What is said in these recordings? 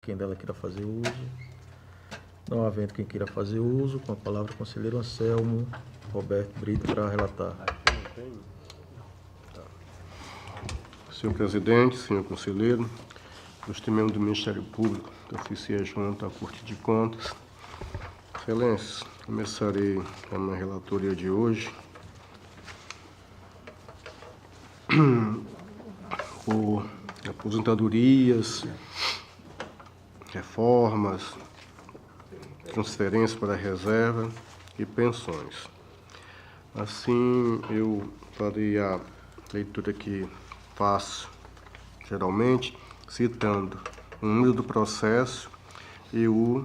quem dela queira fazer uso. Não havendo quem queira fazer uso, com a palavra o conselheiro Anselmo Roberto Brito para relatar. Senhor presidente, senhor conselheiro, os membros do Ministério Público, da oficia junto à Corte de Contas, excelências, começarei a minha relatoria de hoje por aposentadorias, reformas, transferências para a reserva e pensões. Assim, eu farei a leitura que faço geralmente, citando o número do processo e o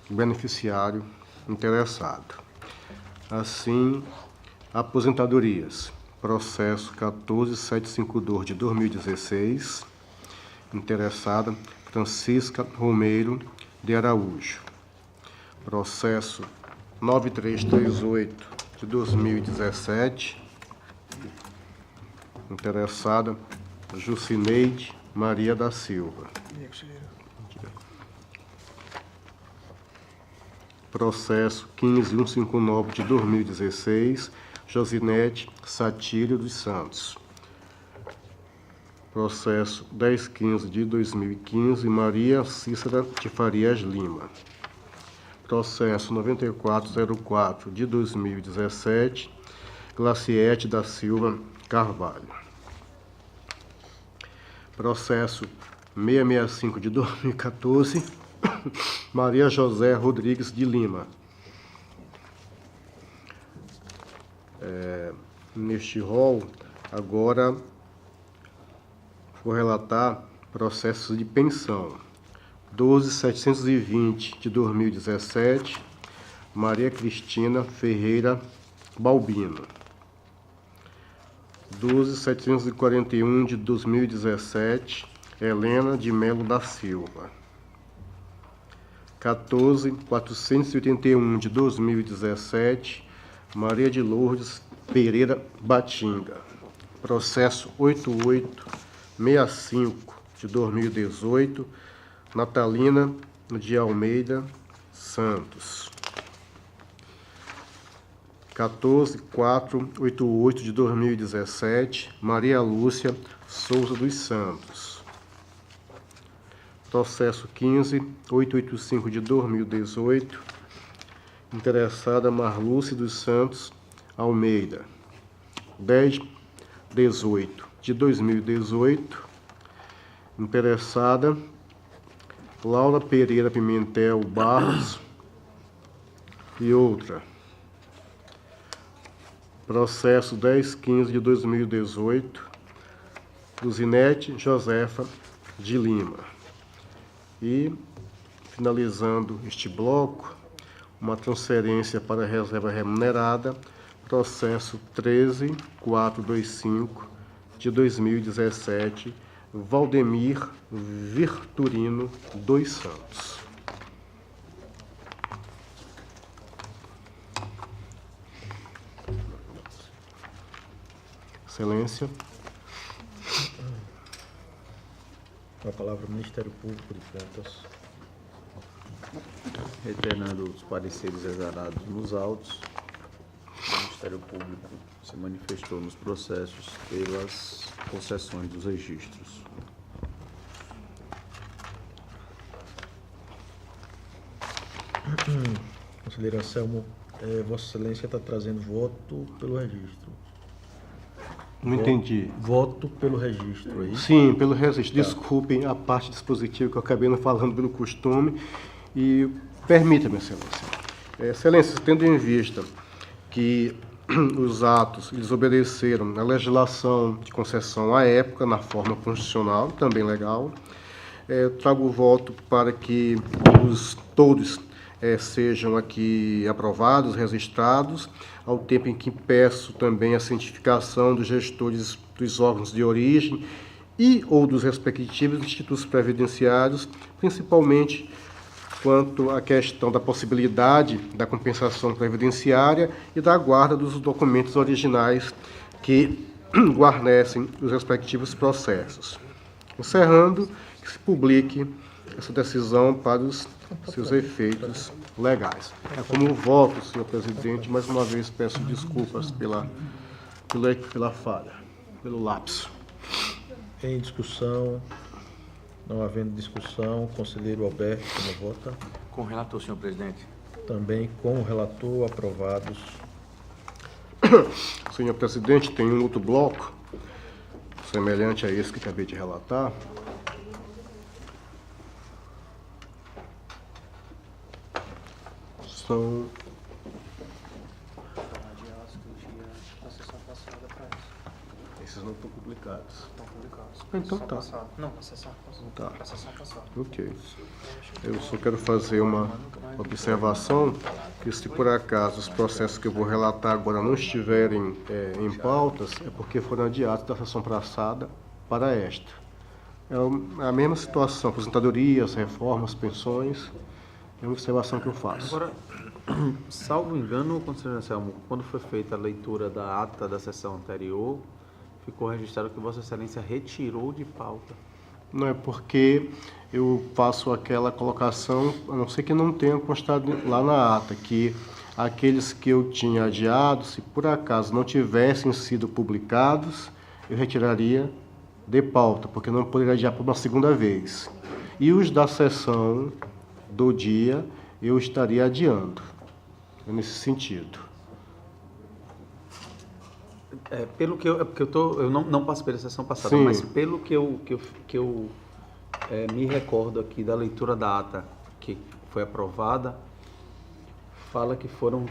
beneficiário interessado. Assim, aposentadorias. Processo 14752 de 2016, interessada Francisca Romeiro de Araújo. Processo 9338 de 2017, interessada Jucineide Maria da Silva. Processo 15159 de 2016, Josinete Satírio dos Santos. Processo 1015 de 2015, Maria Cícera de Farias Lima. Processo 9404 de 2017, Glaciete da Silva Carvalho. Processo 665 de 2014, Maria José Rodrigues de Lima. Neste rol, agora vou relatar processos de pensão. 12720 de 2017, Maria Cristina Ferreira Balbino. 12741 de 2017, Helena de Melo da Silva. 14481 de 2017, Maria de Lourdes Pereira Batinga. Processo 8865 de 2018, Natalina de Almeida Santos. 14488 de 2017, Maria Lúcia Souza dos Santos. Processo 15885 de 2018, interessada Marlúcia dos Santos Almeida. 1018 de 2018, interessada Laura Pereira Pimentel Barros e outra. Processo 1015 de 2018, Luzinete Josefa de Lima. E, finalizando este bloco, uma transferência para a reserva remunerada, processo 13425 de 2017, Valdemir Virturino dos Santos. Excelência. Com a palavra o Ministério Público de Contas. Reiterando os pareceres exarados nos autos, o Ministério Público se manifestou nos processos pelas concessões dos registros. Conselheiro Anselmo, Vossa Excelência está trazendo voto pelo registro. Não entendi. Voto pelo registro aí. Sim, pelo registro. Desculpem a parte dispositiva que eu acabei não falando pelo costume. E permita-me, Excelência. Excelência, tendo em vista que os atos eles obedeceram à legislação de concessão à época, na forma constitucional, também legal, trago o voto para que todos sejam aqui aprovados, registrados, ao tempo em que peço também a cientificação dos gestores dos órgãos de origem e ou dos respectivos institutos previdenciários, principalmente quanto à questão da possibilidade da compensação previdenciária e da guarda dos documentos originais que guarnecem os respectivos processos. Encerrando, que se publique essa decisão para os seus efeitos legais. É como voto, senhor presidente. Mais uma vez peço desculpas pela falha, pelo lapso. Em discussão, não havendo discussão, conselheiro Alberto, como vota? Com o relator, senhor presidente. Também com o relator, aprovados. Senhor presidente, tem um outro bloco, semelhante a esse que acabei de relatar. São... Esses não estão publicados. Então tá. Não, na sessão passada. Tá. Na sessão passada. Ok. Eu só quero fazer uma observação, que se por acaso os processos que eu vou relatar agora não estiverem em pautas, é porque foram adiados da sessão passada para esta. É a mesma situação, aposentadorias, reformas, pensões, é uma observação que eu faço. Agora, salvo engano, conselheiro Anselmo, quando foi feita a leitura da ata da sessão anterior, ficou registrado que Vossa Excelência retirou de pauta. Não é porque eu faço aquela colocação, a não ser que não tenha constado lá na ata, que aqueles que eu tinha adiado, se por acaso não tivessem sido publicados, eu retiraria de pauta, porque não poderia adiar por uma segunda vez. E os da sessão do dia, eu estaria adiando, nesse sentido. Pelo que eu não participei da sessão passada, Sim. mas pelo que eu me recordo aqui da leitura da ata que foi aprovada, fala que foram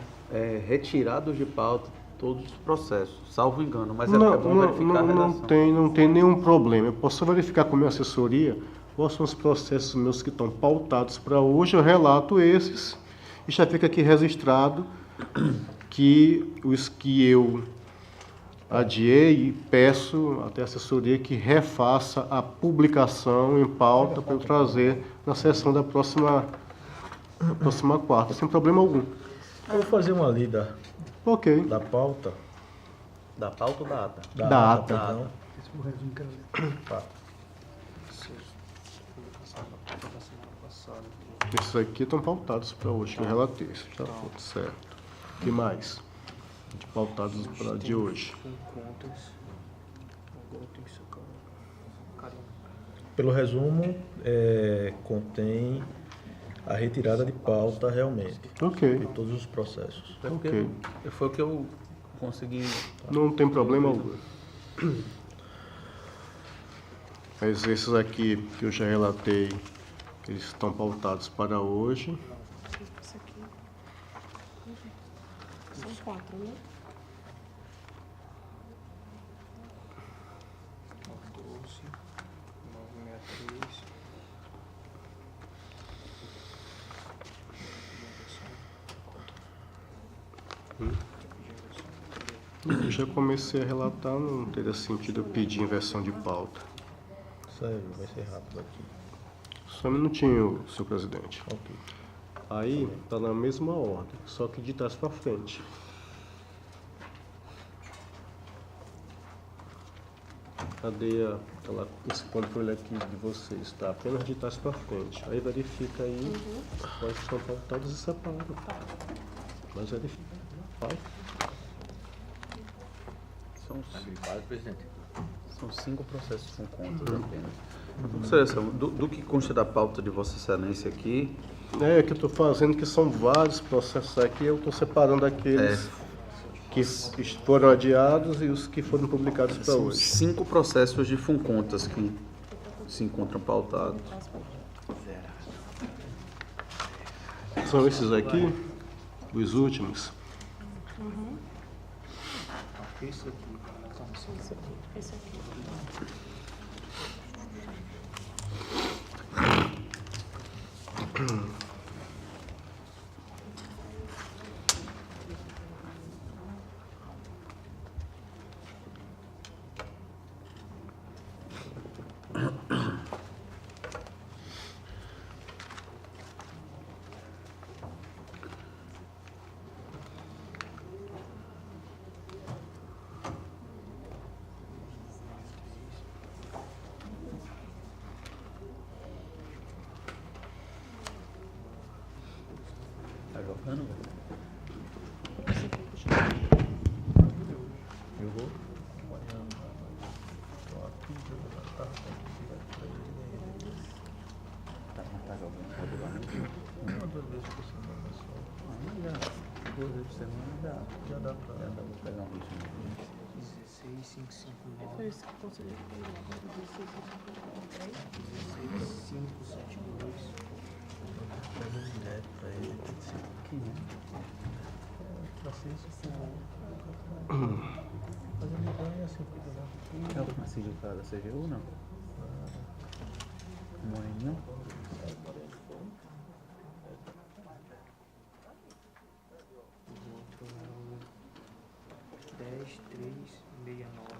retirados de pauta todos os processos, salvo engano, mas é bom verificar a redação. Não tem nenhum problema. Eu posso verificar com a minha assessoria quais são os processos meus que estão pautados para hoje, eu relato esses e já fica aqui registrado que os que eu adiei e peço até a assessoria que refaça a publicação em pauta para eu trazer na sessão da próxima quarta, sem problema algum. Eu vou fazer uma lida Ok. da pauta. Da pauta ou da ata? Da ata. Perdão. Tá. Esses aqui estão pautados para hoje, que eu relatei. Isso já foi certo. O que mais? De pautados para de hoje. Com contas. Agora tem que sacar. Carinho. Pelo resumo, contém a retirada de pauta realmente, Ok. de todos os processos. É porque Ok. foi o que eu consegui. Não tem problema algum. Mas esses aqui que eu já relatei, eles estão pautados para hoje. Isso aqui. São 4, né? 912, 963. Eu já comecei a relatar, não teria sentido eu pedir inversão de pauta. Sério, vai ser rápido aqui. Só um minutinho, senhor presidente. Ok. Aí está na mesma ordem, só que de trás para frente. Cadê esse controle aqui de vocês? Está apenas de trás para frente. Aí verifica aí quais são pautados e separa. Mas verifica. Vai. São 5 processos com contas apenas. Consideração, do que consta da pauta de Vossa Excelência aqui, É que eu estou fazendo, que são vários processos aqui, eu estou separando aqueles que foram adiados e os que foram publicados para são hoje. 5 processos de Funcontas que se encontram pautados. São esses aqui, os últimos. Esse aqui. Esse aqui. errando, velho. Eu vou. Tá com vontade alguma regularmente? Uma, 2 vezes por semana só. Já. 2 vezes por semana Já dá pra. já dá pra pegar um ritmo. 16, 5, 5, Foi 9. isso que o conselheiro falou. 16, 16, 5, 7, 2. Pega direto pra ele. Tem que ser. Quem é? Pra ser isso, mas ele ganha assim, cuida lá do É o Francisco do cara da CGU ou não? Moreninho? O outro é o 10, 3, 69.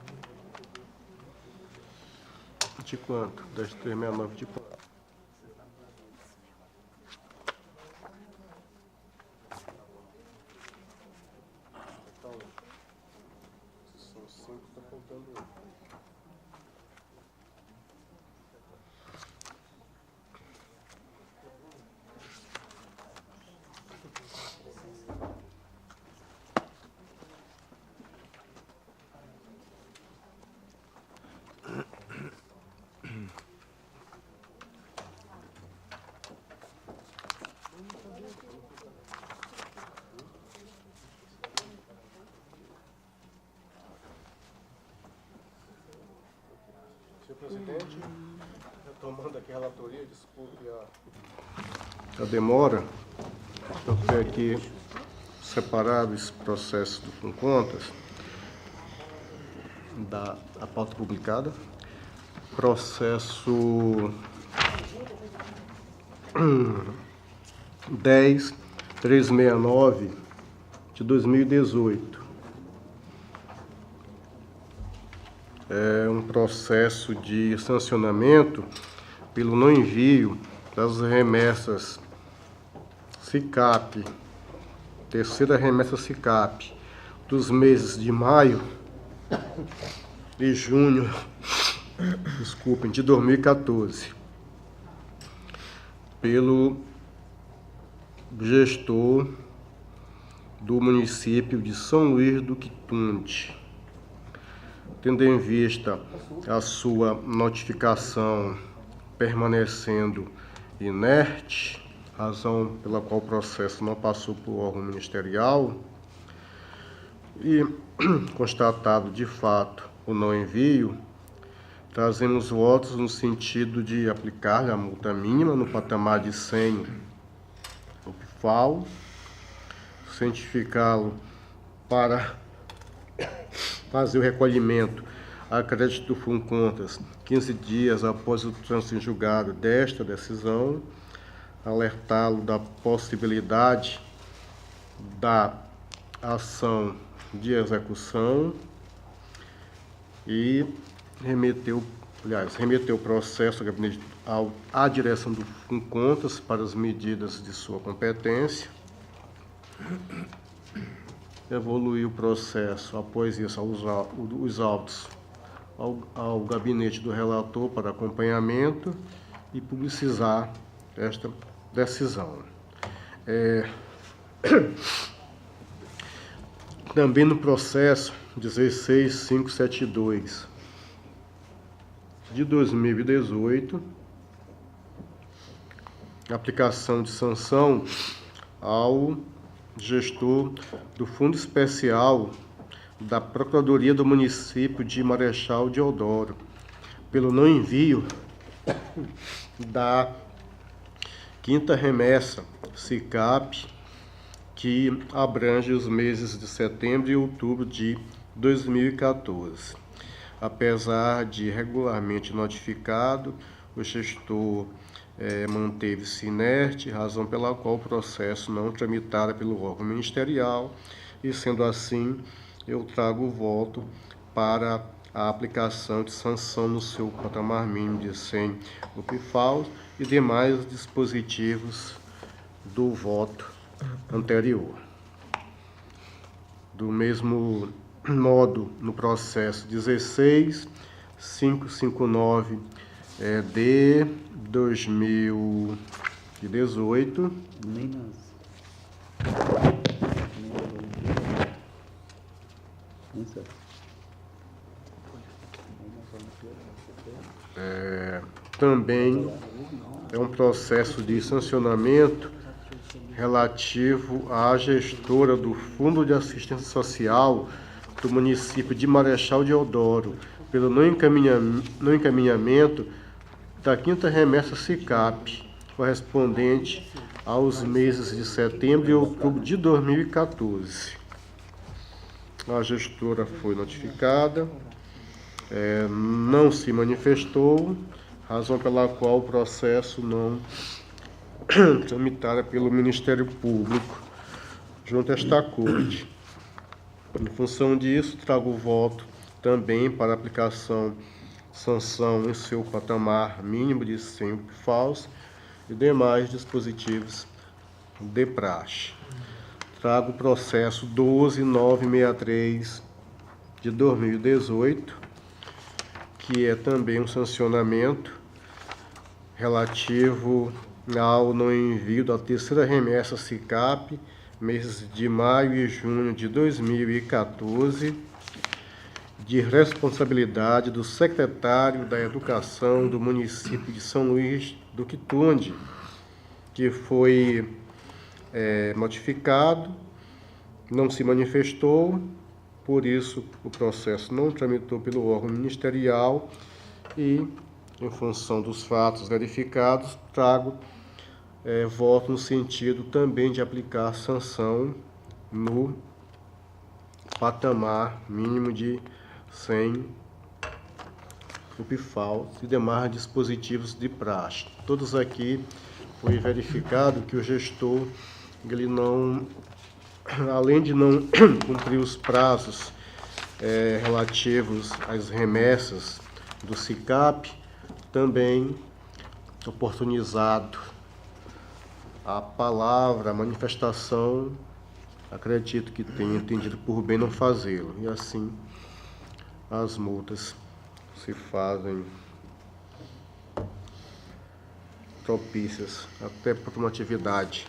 De quanto? 10.369 de quanto? São 5, tá faltando 1. Senhor presidente, retomando aqui a relatoria, desculpe a demora. Eu tenho aqui separado esse processo com contas da a pauta publicada. Processo 10.369 de 2018. É um processo de sancionamento pelo não envio das remessas SICAP, terceira remessa SICAP, dos meses de maio e junho, desculpem, de 2014, pelo gestor do município de São Luís do Quitunde. Tendo em vista a sua notificação permanecendo inerte, razão pela qual o processo não passou por órgão ministerial, e constatado de fato o não envio, trazemos votos no sentido de aplicar a multa mínima no patamar de 100 UPFAL, cientificá-lo para fazer o recolhimento a crédito do Funcontas 15 dias após o trânsito em julgado desta decisão, alertá-lo da possibilidade da ação de execução e remeteu o processo ao gabinete, à direção do Funcontas para as medidas de sua competência. Evoluir o processo, após isso, os autos ao gabinete do relator para acompanhamento e publicizar esta decisão. Também no processo 16572 de 2018, aplicação de sanção ao gestor do Fundo Especial da Procuradoria do Município de Marechal Deodoro, pelo não envio da quinta remessa SICAP, que abrange os meses de setembro e outubro de 2014. Apesar de regularmente notificado, o gestor manteve-se inerte, razão pela qual o processo não tramitara pelo órgão ministerial, e sendo assim, eu trago o voto para a aplicação de sanção no seu patamar mínimo de 100 UPFAL e demais dispositivos do voto anterior. Do mesmo modo, no processo 16559 de 2018, Minas. Também é um processo de sancionamento relativo à gestora do Fundo de Assistência Social do município de Marechal Deodoro, pelo não encaminhamento da quinta remessa SICAP, correspondente aos meses de setembro e outubro de 2014. A gestora foi notificada, não se manifestou, razão pela qual o processo não tramitada pelo Ministério Público junto a esta Corte. Em função disso, trago o voto também para aplicação, sanção em seu patamar mínimo de 100 FAUs e demais dispositivos de praxe. Trago o processo 12963 de 2018, que é também um sancionamento relativo ao não envio da terceira remessa SICAP, meses de maio e junho de 2014, de responsabilidade do secretário da Educação do município de São Luís do Quitunde, que foi notificado, não se manifestou, por isso o processo não tramitou pelo órgão ministerial e, em função dos fatos verificados, trago voto no sentido também de aplicar sanção no patamar mínimo de 100 UPFAL e demais dispositivos de praxe. Todos aqui foi verificado que o gestor, ele não, além de não cumprir os prazos relativos às remessas do SICAP, também oportunizado a palavra, a manifestação, acredito que tenha entendido por bem não fazê-lo. E assim, as multas se fazem propícias até por uma atividade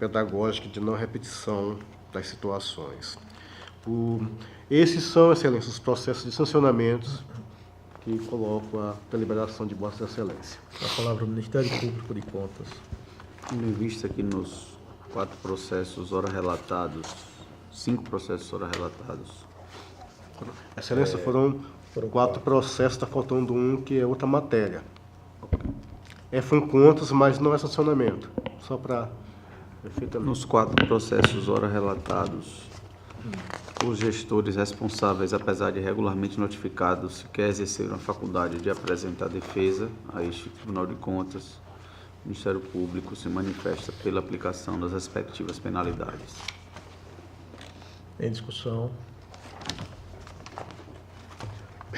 pedagógica de não repetição das situações. Esses são, Excelência, os processos de sancionamentos que coloco a deliberação de Vossa Excelência. A palavra ao Ministério Público de Contas. Tendo em vista que nos 4 processos ora relatados, 5 processos ora relatados, Excelência, foram 4 processos, está faltando um que é outra matéria. Foram contas, mas não é sancionamento. Só para perfeitamente. nos 4 processos ora relatados, os gestores responsáveis, apesar de regularmente notificados, sequer exerceram a faculdade de apresentar defesa a este Tribunal de Contas. O Ministério Público se manifesta pela aplicação das respectivas penalidades. Em discussão.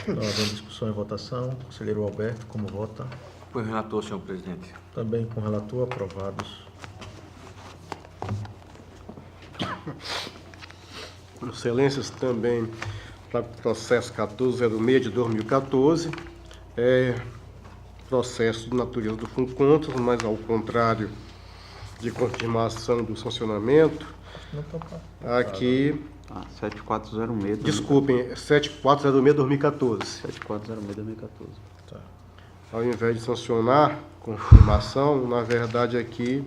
Não havendo discussão e votação, conselheiro Alberto, como vota? Por relator, senhor presidente. Também com o relator, aprovados. Excelências, também para o processo 1406 de 2014, processo de natureza do Fundo Contas, mas ao contrário de confirmação do sancionamento, aqui, 7406. desculpem, 7406 2014. 7406 2014. Tá. Ao invés de sancionar confirmação, na verdade aqui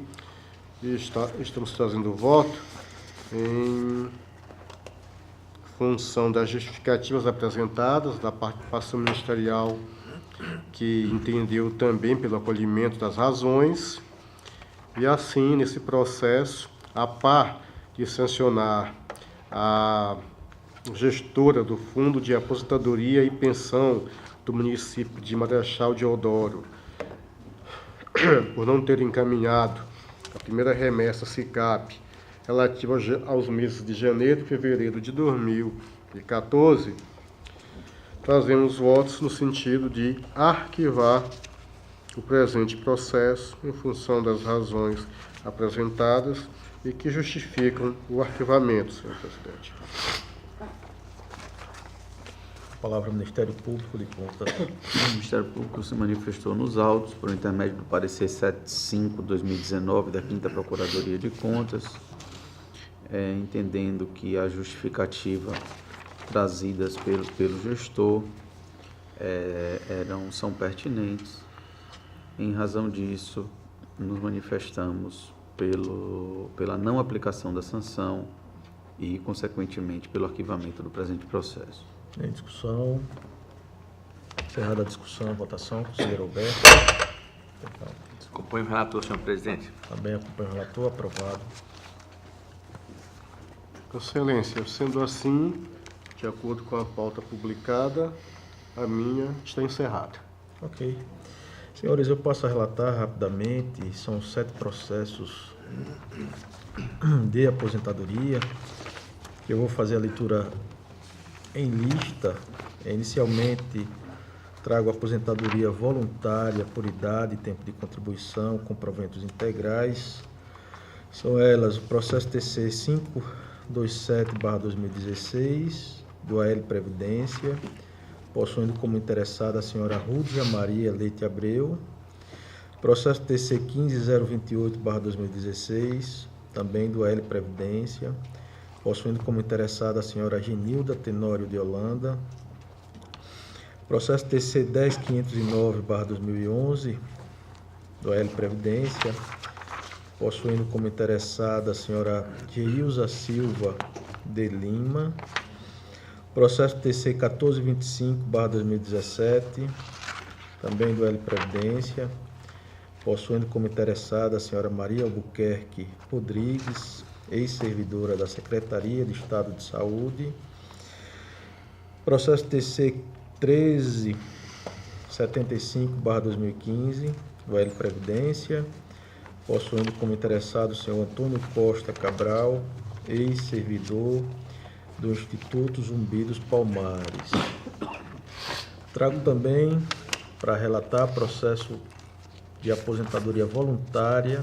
estamos trazendo o voto em função das justificativas apresentadas, da participação ministerial, que entendeu também pelo acolhimento das razões, e assim, nesse processo, a par de sancionar a gestora do Fundo de Aposentadoria e Pensão do município de Marechal Deodoro, por não ter encaminhado a primeira remessa SICAP relativa aos meses de janeiro e fevereiro de 2014, trazemos votos no sentido de arquivar o presente processo em função das razões apresentadas e que justificam o arquivamento, senhor presidente. A palavra ao Ministério Público de Contas. O Ministério Público se manifestou nos autos por intermédio do parecer 75/2019 da 5ª Procuradoria de Contas, entendendo que a justificativa trazidas pelo gestor são pertinentes. Em razão disso, nos manifestamos pela não aplicação da sanção e, consequentemente, pelo arquivamento do presente processo. Em discussão. Encerrada a discussão, votação. Conselheiro Alberto. Acompanho o relator, senhor presidente. Também acompanho o relator. Aprovado. Excelência, sendo assim, de acordo com a pauta publicada, a minha está encerrada. Ok. Senhores, eu passo a relatar rapidamente. São 7 processos de aposentadoria. Eu vou fazer a leitura em lista. Inicialmente, trago a aposentadoria voluntária por idade e tempo de contribuição com proventos integrais. São elas o processo TC 527/2016, do AL Previdência, possuindo como interessada a senhora Rúdia Maria Leite Abreu. Processo TC 15028/2016, também do AL Previdência, possuindo como interessada a senhora Genilda Tenório de Holanda. Processo TC 10509/2011, do AL Previdência, possuindo como interessada a senhora Geilza Silva de Lima. Processo TC 1425/2017, também do AL Previdência, possuindo como interessada a senhora Maria Albuquerque Rodrigues, ex-servidora da Secretaria de Estado de Saúde. Processo TC 1375/2015, do AL Previdência, possuindo como interessado o senhor Antônio Costa Cabral, ex-servidor do Instituto Zumbi dos Palmares. Trago também para relatar processo de aposentadoria voluntária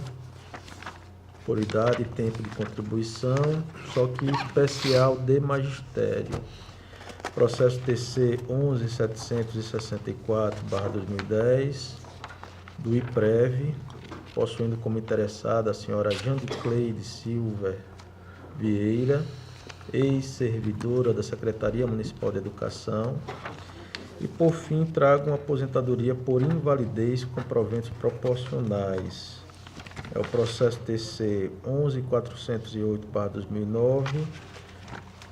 por idade e tempo de contribuição, só que especial de magistério. Processo TC 11764/2010, do IPREV, possuindo como interessada a senhora Jandicleide Silva Vieira, ex-servidora da Secretaria Municipal de Educação. E, por fim, trago uma aposentadoria por invalidez com proventos proporcionais. É o processo TC 11408/2009,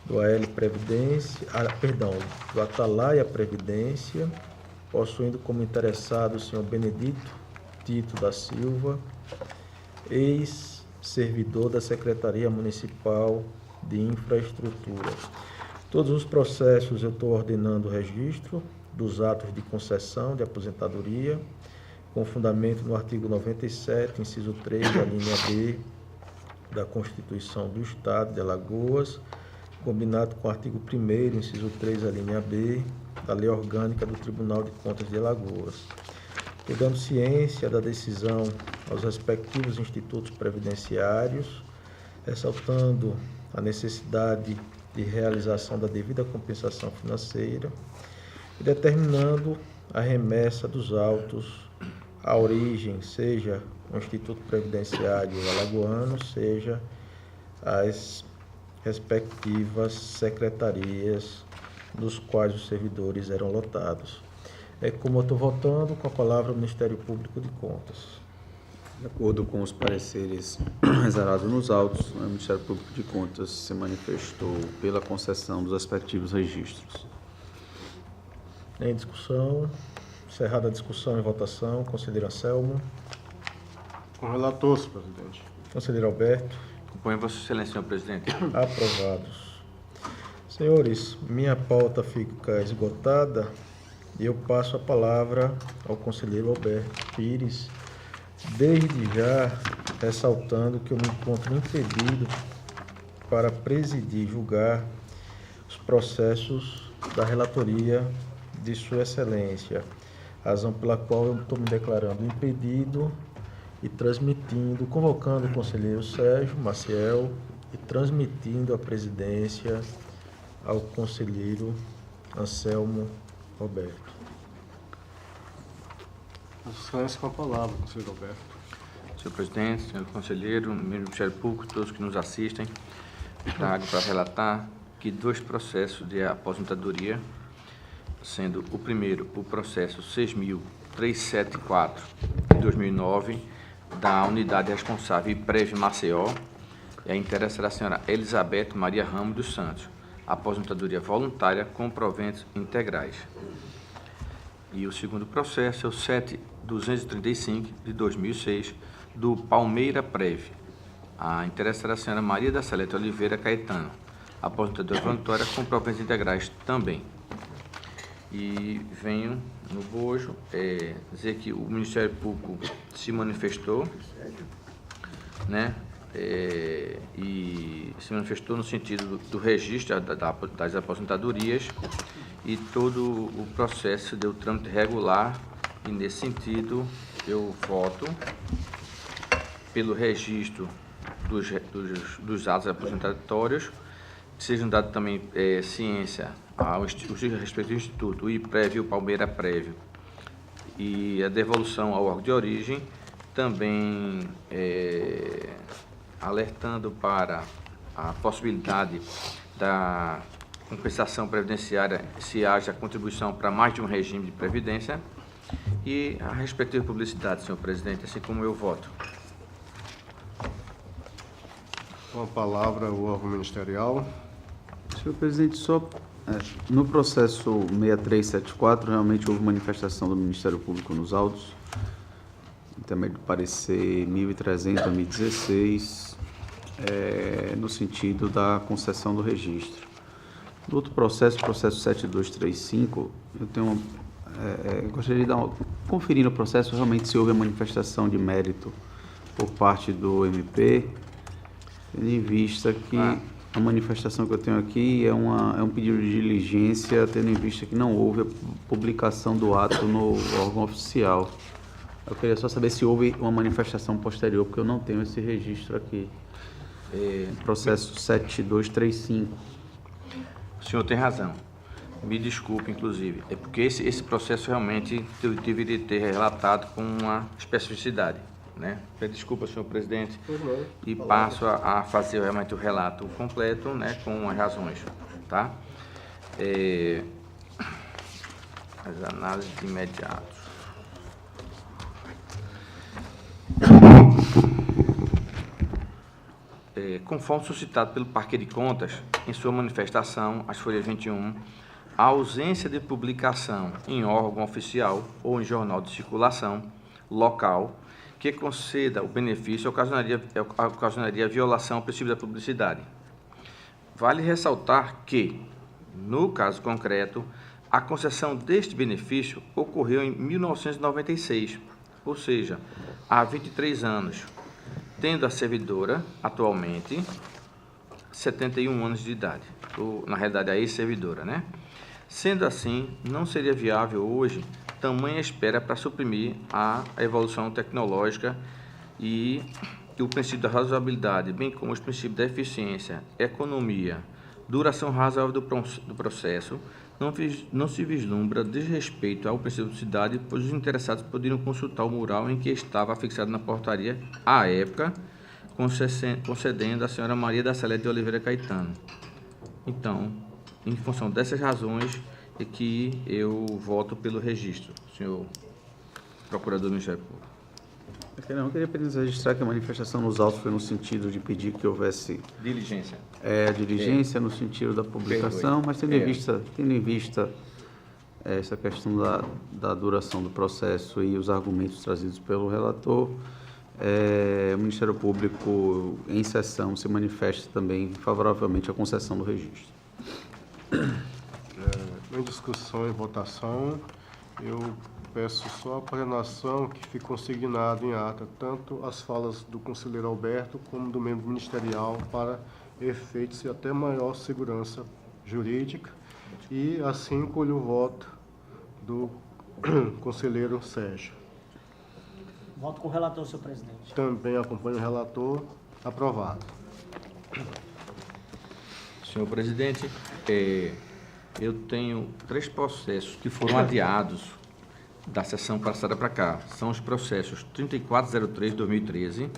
do AL Previdência, do Atalaia Previdência, possuindo como interessado o senhor Benedito Tito da Silva, ex-servidor da Secretaria Municipal de Infraestrutura. Todos os processos eu estou ordenando o registro dos atos de concessão de aposentadoria, com fundamento no artigo 97, inciso 3, a linha B da Constituição do Estado de Alagoas, combinado com o artigo 1º, inciso 3, a linha B da Lei Orgânica do Tribunal de Contas de Alagoas. Estou dando ciência da decisão aos respectivos institutos previdenciários, ressaltando a necessidade de realização da devida compensação financeira e determinando a remessa dos autos à origem, seja o Instituto Previdenciário Alagoano, seja as respectivas secretarias dos quais os servidores eram lotados. É como eu estou votando, com a palavra o Ministério Público de Contas. De acordo com os pareceres reservados nos autos, o Ministério Público de Contas se manifestou pela concessão dos respectivos registros. Em discussão, encerrada a discussão e votação, conselheiro Anselmo, Com o relator, senhor presidente. conselheiro Alberto, Acompanho Vossa Excelência, senhor presidente. aprovados. Senhores, minha pauta fica esgotada e eu passo a palavra ao conselheiro Alberto Pires, desde já ressaltando que eu me encontro impedido para presidir e julgar os processos da relatoria de Sua Excelência, razão pela qual eu estou me declarando impedido e transmitindo, convocando o conselheiro Sérgio Maciel e transmitindo a presidência ao conselheiro Anselmo Roberto. Vossa Excelência, com a palavra, conselheiro Alberto. Senhor presidente, senhor conselheiro, membro do Ministério Público, todos que nos assistem. trago para relatar que 2 processos de aposentadoria, sendo o primeiro o processo 6.374 de 2009, da unidade responsável IPREV Maceió, e a interessada a senhora Elizabeth Maria Ramos dos Santos, aposentadoria voluntária com proventos integrais. E o segundo processo é o 7.235 de 2006, do Palmeira Prev. A interessada a senhora Maria da Celeste Oliveira Caetano, aposentadoria voluntária com proventos integrais também. E venho no bojo dizer que o Ministério Público se manifestou, né? E se manifestou no sentido do registro das aposentadorias, e todo o processo deu trâmite regular, e nesse sentido eu voto pelo registro dos atos aposentatórios, que sejam dados também ciência ao respectivo instituto, o IPREV e o Palmeira Prévio, e a devolução ao órgão de origem, também alertando para a possibilidade da compensação previdenciária se haja contribuição para mais de um regime de previdência, e a respectiva publicidade, senhor presidente, assim como eu voto. Com a palavra, o órgão ministerial. Senhor presidente, só no processo 6374, realmente houve manifestação do Ministério Público nos autos, intermédio do parecer 1300/2016, no sentido da concessão do registro. No outro processo, processo 7235, eu tenho gostaria de conferir no processo realmente se houve a manifestação de mérito por parte do MP, tendo em vista que a manifestação que eu tenho aqui é um pedido de diligência, tendo em vista que não houve a publicação do ato no órgão oficial. Eu queria só saber se houve uma manifestação posterior, porque eu não tenho esse registro aqui. Processo 7235. O senhor tem razão. Me desculpe, inclusive. É porque esse processo realmente eu deveria ter relatado com uma especificidade, né? Desculpa, senhor presidente, e passo a fazer realmente o relato completo, né, com as razões, tá? As análises de imediato. Conforme suscitado pelo Parque de Contas, em sua manifestação, às folhas 21, a ausência de publicação em órgão oficial ou em jornal de circulação local que conceda o benefício ocasionaria violação ao princípio da publicidade. Vale ressaltar que, no caso concreto, a concessão deste benefício ocorreu em 1996, ou seja, há 23 anos, tendo a servidora, atualmente, 71 anos de idade, ou, na realidade, a ex-servidora, né? Sendo assim, não seria viável hoje tamanha espera para suprimir a evolução tecnológica e o princípio da razoabilidade, bem como os princípios da eficiência, economia, duração razoável do processo, não se vislumbra desrespeito ao princípio de cidade, pois os interessados poderiam consultar o mural em que estava fixado na portaria à época, concedendo à senhora Maria da Celeste de Oliveira Caetano. Então, em função dessas razões, é que eu voto pelo registro, senhor procurador do Ministério Público. Eu queria apenas registrar que a manifestação nos autos foi no sentido de pedir que houvesse Diligência. diligência no sentido da publicação, mas tendo em vista essa questão da duração do processo e os argumentos trazidos pelo relator, o Ministério Público, em sessão, se manifesta também favoravelmente à concessão do registro. Em discussão e votação, eu peço só a coordenação que fique consignado em ata tanto as falas do conselheiro Alberto como do membro ministerial para efeitos e até maior segurança jurídica, e assim colho o voto do conselheiro Sérgio. Voto com o relator, senhor presidente. Também acompanho o relator. Aprovado. Senhor presidente, eu tenho 3 processos que foram adiados da sessão passada para cá. São os processos 3403 de 2013,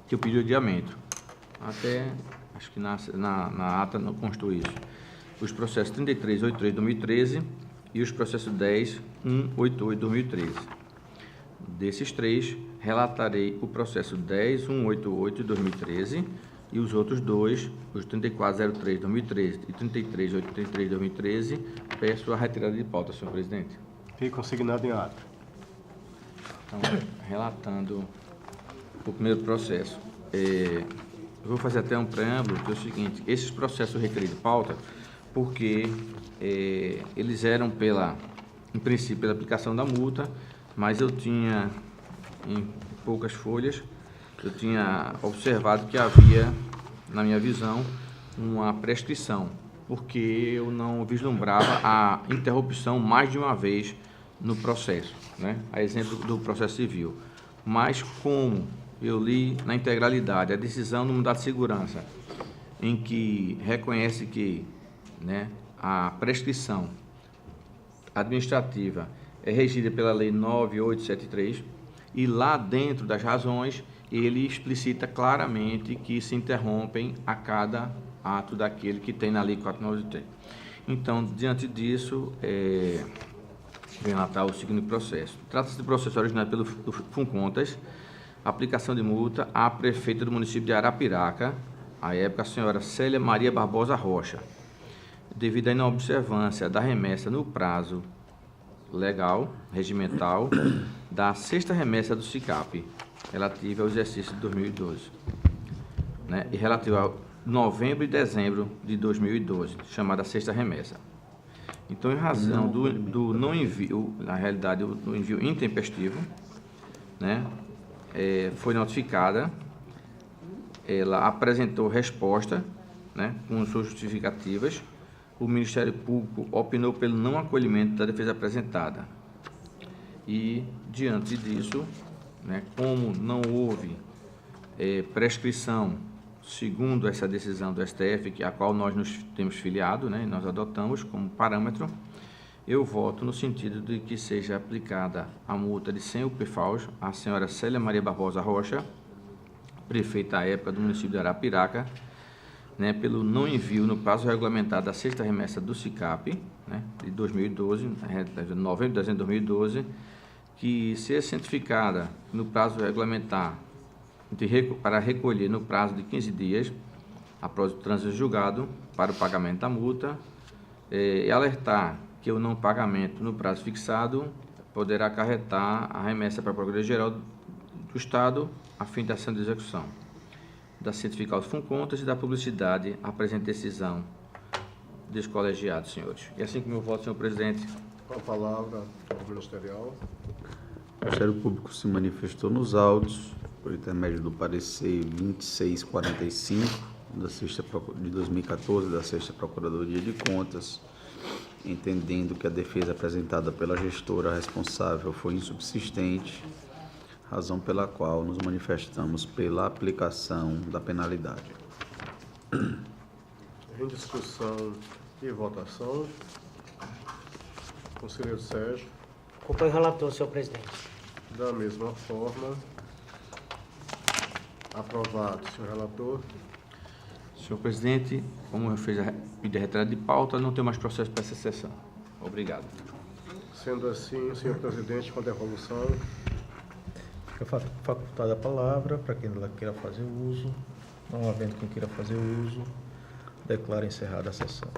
que eu pedi adiamento, até acho que na ata não constou isso, os processos 3383/2013 e os processos 10.188/2013. Desses três, relatarei o processo 10.188/2013 e os outros dois, os 3403/2013 e 3383/2013, peço a retirada de pauta, senhor presidente. Fica consignado em ata. Então, relatando o primeiro processo, eu vou fazer até um preâmbulo, que é o seguinte: esses processos requeridos de pauta, porque eles eram em princípio, pela aplicação da multa, mas eu tinha, em poucas folhas, eu tinha observado que havia, na minha visão, uma prescrição, porque eu não vislumbrava a interrupção mais de uma vez no processo, né? A exemplo do processo civil. Mas como eu li na integralidade a decisão do mandado de segurança, em que reconhece que, né, a prescrição administrativa é regida pela Lei 9.873, e lá dentro das razões ele explicita claramente que se interrompem a cada ato daquele que tem na Lei 4.983. Então, diante disso, vem relatar o seguinte processo. Trata-se de processo originado pelo FUNCONTAS, aplicação de multa à prefeita do município de Arapiraca, à época a senhora Célia Maria Barbosa Rocha, devido à inobservância da remessa no prazo legal, regimental, da sexta remessa do SICAP, relativa ao exercício de 2012, né, e relativa a novembro e dezembro de 2012, chamada sexta remessa. Então, em razão do não envio, na realidade, do envio intempestivo, né, foi notificada, ela apresentou resposta, né, com suas justificativas. O Ministério Público opinou pelo não acolhimento da defesa apresentada. E, diante disso, né, como não houve prescrição, segundo essa decisão do STF, a qual nós nos temos filiado, né, e nós adotamos como parâmetro, eu voto no sentido de que seja aplicada a multa de 100 UPFAUs à senhora Célia Maria Barbosa Rocha, prefeita à época do município de Arapiraca, né, pelo não envio no prazo regulamentado da sexta remessa do SICAP, né, de 2012, novembro e dezembro de 2012, que se é cientificada no prazo regulamentar para recolher no prazo de 15 dias, após o trânsito julgado, para o pagamento da multa, e alertar que o não pagamento no prazo fixado poderá acarretar a remessa para a Procuradoria-Geral do Estado a fim da ação de execução da cientifical do FUNCONTAS e da publicidade à presente decisão dos colegiados, senhores. E assim como eu voto, senhor presidente. Com a palavra ao ministerial. O Ministério Público se manifestou nos autos, por intermédio do parecer 2645 de 2014 da Sexta Procuradoria de Contas, entendendo que a defesa apresentada pela gestora responsável foi insubsistente, razão pela qual nos manifestamos pela aplicação da penalidade. Em discussão e votação. Conselheiro Sérgio. Acompanho o relator, senhor presidente. Da mesma forma. Aprovado, senhor relator. Senhor presidente, como eu fiz a pedido de retirada de pauta, não tenho mais processo para essa sessão. Obrigado. Sendo assim, senhor presidente, com a devolução. Fica facultada a palavra para quem queira fazer uso. Não havendo quem queira fazer uso, declaro encerrada a sessão.